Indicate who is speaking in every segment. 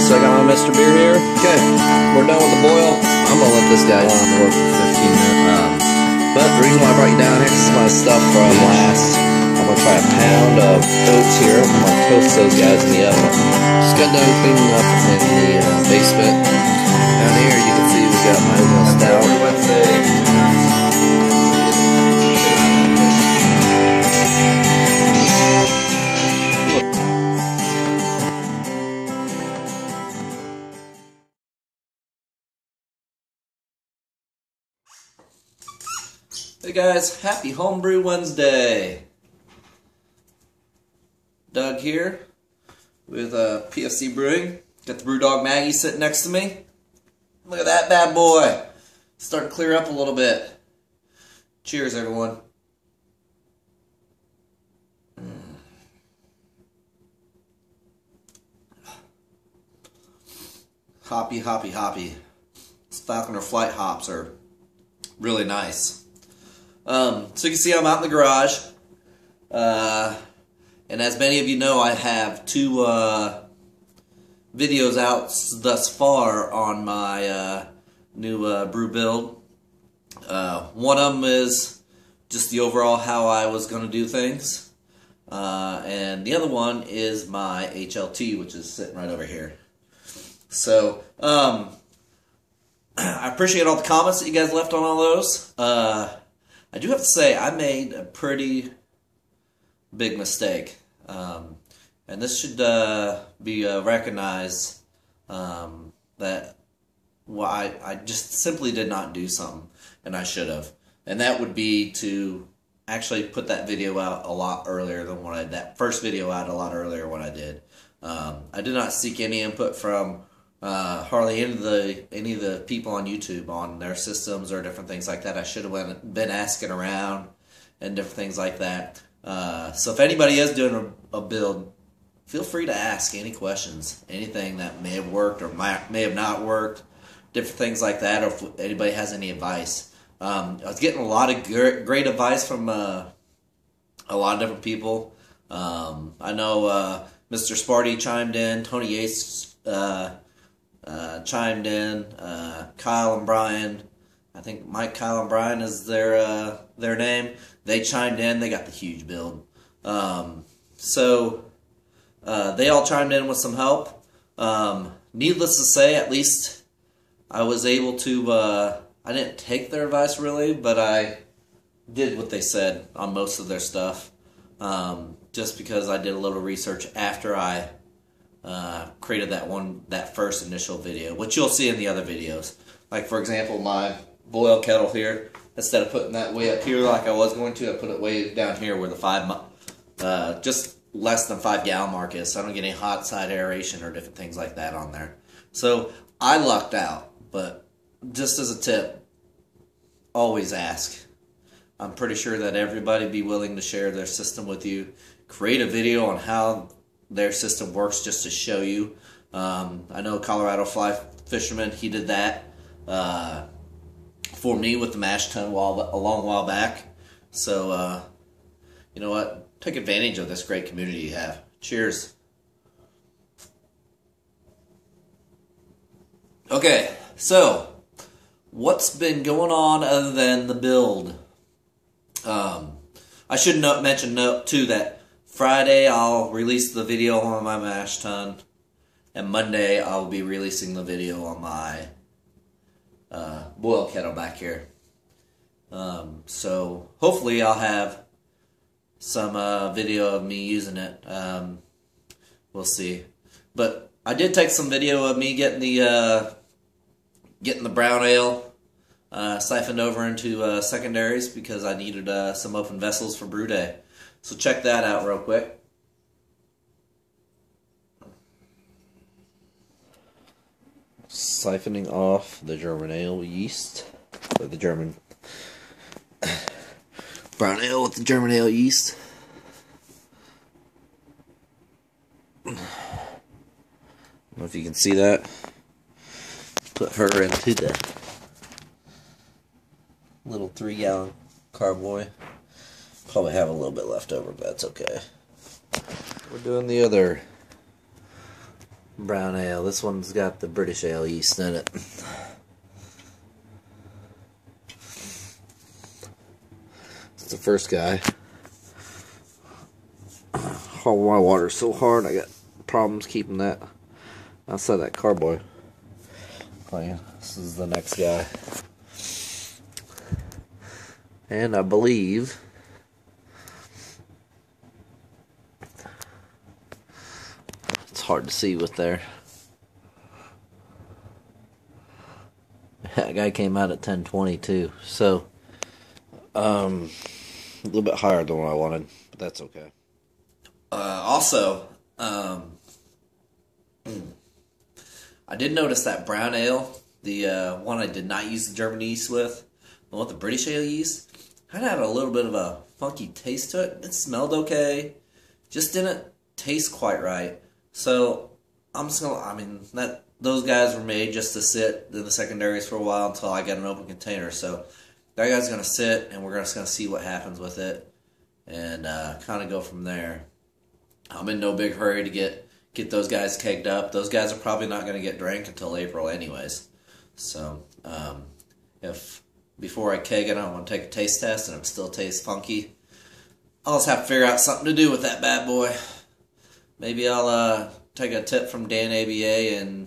Speaker 1: So I got my Mr. Beer here. Okay, we're done with the boil. I'm gonna let this guy boil for 15 minutes. But the reason why I brought you down here is my stuff from last. I'm gonna try a pound of oats here. I'm gonna toast those guys in the oven. Just got done cleaning up in the basement. Down here you can see we got my oatmeal stout. Hey guys, happy Homebrew Wednesday. Doug here with PFC Brewing. Got the Brewdog Maggie sitting next to me. Look at that bad boy. Starting to clear up a little bit. Cheers, everyone. Hoppy, hoppy, hoppy. These Falconer Flight hops are really nice. So you can see I'm out in the garage, and as many of you know, I have two videos out thus far on my new brew build. One of them is just the overall how I was going to do things, and the other one is my HLT, which is sitting right over here. So I appreciate all the comments that you guys left on all those. I do have to say, I made a pretty big mistake, and this should be recognized, that I just simply did not do something, and I should have. And that would be to actually put that video out a lot earlier than what that first video out a lot earlier what I did. I did not seek any input from hardly any of the people on YouTube on their systems or different things like that. I should have been asking around and different things like that. So if anybody is doing a build, feel free to ask any questions, anything that may have worked or may have not worked, different things like that, or if anybody has any advice. I was getting a lot of great advice from a lot of different people. I know Mr. Sparty chimed in, Tony Yates chimed in, Kyle and Brian, I think Mike, Kyle, and Brian is their name. They chimed in. They got the huge build. So they all chimed in with some help. Needless to say, at least I was able to, I didn't take their advice really, but I did what they said on most of their stuff. Just because I did a little research after I created that first initial video, which you'll see in the other videos. Like for example, my boil kettle here, instead of putting that way up here like I was going to, I put it way down here where the just less than 5 gallon mark is, so I don't get any hot side aeration or different things like that on there. So I lucked out, but just as a tip, always ask. I'm pretty sure that everybody be willing to share their system with you. Create a video on how their system works just to show you. I know Colorado Fly Fisherman, he did that for me with the mash tun a long while back. So, you know what? Take advantage of this great community you have. Cheers. Okay, so what's been going on other than the build? I should mention too that Friday I'll release the video on my mash tun, and Monday I'll be releasing the video on my boil kettle back here. So hopefully I'll have some video of me using it. We'll see. But I did take some video of me getting the brown ale siphoned over into secondaries because I needed some open vessels for brew day. So check that out real quick. Siphoning off the German ale yeast, or the German brown ale with the German ale yeast. I don't know if you can see that. Put her into the little 3-gallon carboy. Probably have a little bit left over, but that's okay. We're doing the other brown ale. This one's got the British ale yeast in it. It's the first guy. Oh, my water's so hard. I got problems keeping that outside that carboy clean. This is the next guy. And I believe it's hard to see with there. That guy came out at 10:22, so a little bit higher than what I wanted, but that's okay. Also, I did notice that brown ale, the one I did not use the German yeast with, the one with the British ale yeast, kind of had a little bit of a funky taste to it. It smelled okay, just didn't taste quite right. So I'm just gonna, those guys were made just to sit in the secondaries for a while until I get an open container. So that guy's gonna sit, and we're just gonna see what happens with it, and kind of go from there. I'm in no big hurry to get those guys kegged up. Those guys are probably not going to get drank until April anyways. So, if before I keg it, I want to take a taste test and it still tastes funky, I'll just have to figure out something to do with that bad boy. Maybe I'll take a tip from Dan ABA and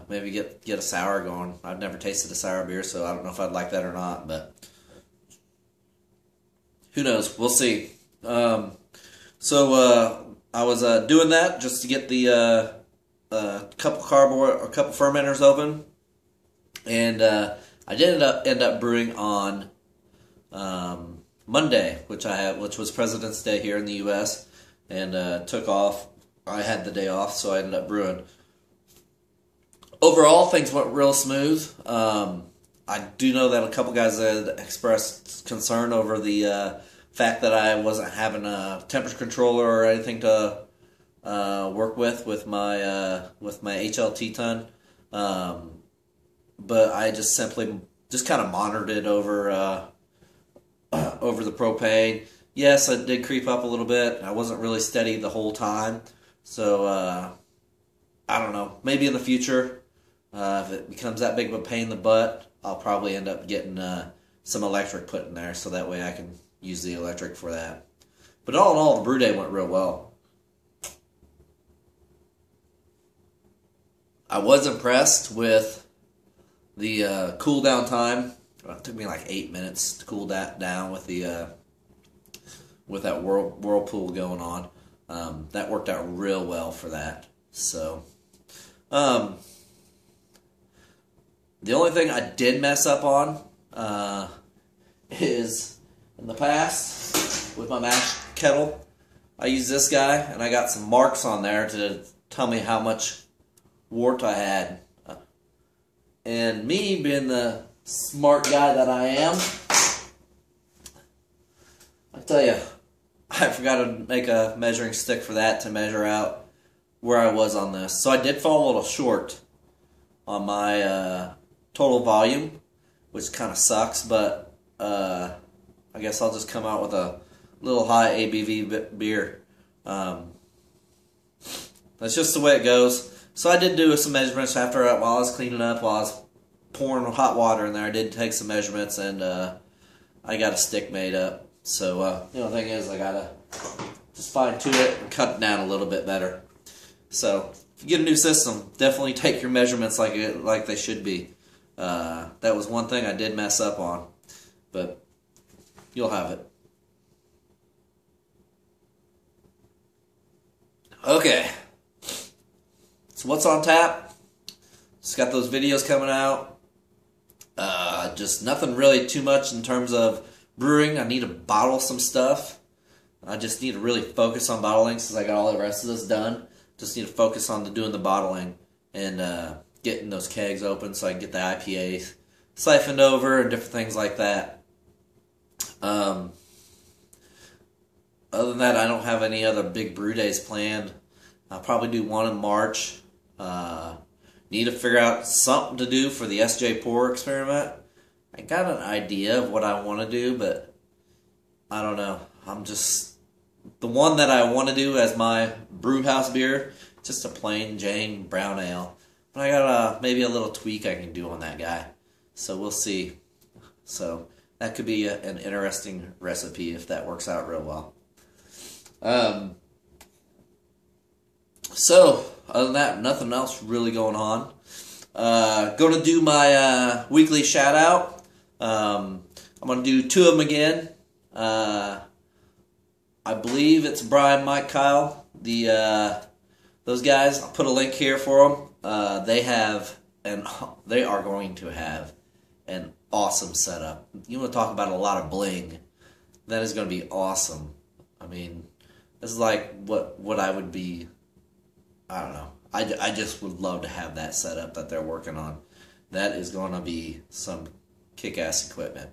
Speaker 1: maybe get a sour going. I've never tasted a sour beer, so I don't know if I'd like that or not, but who knows? We'll see. So I was doing that just to get the couple fermenters open, and I did end up brewing on Monday, which was President's Day here in the U.S. and took off. I had the day off, so I ended up brewing. Overall, things went real smooth. I do know that a couple guys had expressed concern over the fact that I wasn't having a temperature controller or anything to work with my HLT ton, but I just simply kind of monitored it over the propane. Yes, it did creep up a little bit. I wasn't really steady the whole time, so I don't know. Maybe in the future, if it becomes that big of a pain in the butt, I'll probably end up getting some electric put in there, so that way I can use the electric for that. But all in all, the brew day went real well. I was impressed with the cool down time. It took me like 8 minutes to cool that down with that whirlpool going on. That worked out real well for that. So, the only thing I did mess up on is in the past with my mash kettle, I used this guy and I got some marks on there to tell me how much wort I had. And me being the smart guy that I am, I tell you, I forgot to make a measuring stick for that to measure out where I was on this. So I did fall a little short on my total volume, which kind of sucks, but I guess I'll just come out with a little high ABV beer. That's just the way it goes. So I did do some measurements while I was cleaning up, while I was pouring hot water in there. I did take some measurements, and I got a stick made up. So the only thing is I gotta just fine tune it and cut it down a little bit better. So if you get a new system, definitely take your measurements like they should be. That was one thing I did mess up on, but you'll have it. Okay. So what's on tap? Just got those videos coming out. Just nothing really too much in terms of brewing. I need to bottle some stuff. I just need to really focus on bottling since I got all the rest of this done. Just need to focus on doing the bottling and getting those kegs open so I can get the IPAs siphoned over and different things like that. Other than that, I don't have any other big brew days planned. I'll probably do one in March. Need to figure out something to do for the SJ Pour experiment. I got an idea of what I want to do, but I don't know. The one that I want to do as my brew house beer just a plain Jane brown ale. But I got maybe a little tweak I can do on that guy. So we'll see. So that could be an interesting recipe if that works out real well. So other than that, nothing else really going on. Going to do my weekly shout out. I'm going to do 2 of them again. I believe it's Brian, Mike, Kyle. Those guys. I'll put a link here for them. They are going to have an awesome setup. You want to talk about a lot of bling? That is going to be awesome. I mean, this is like what I would be. I don't know. I just would love to have that setup that they're working on. That is going to be some kick-ass equipment.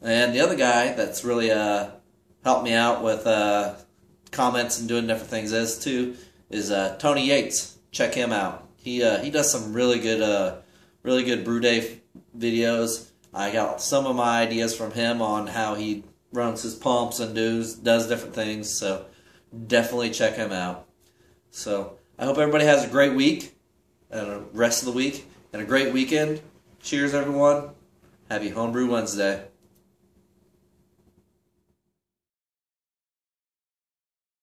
Speaker 1: And the other guy that's really helped me out with comments and doing different things is Tony Yates. Check him out. He does some really good brew day videos. I got some of my ideas from him on how he runs his pumps and does different things. So definitely check him out. So I hope everybody has a great week and a rest of the week and a great weekend. Cheers, everyone. Happy Homebrew Wednesday.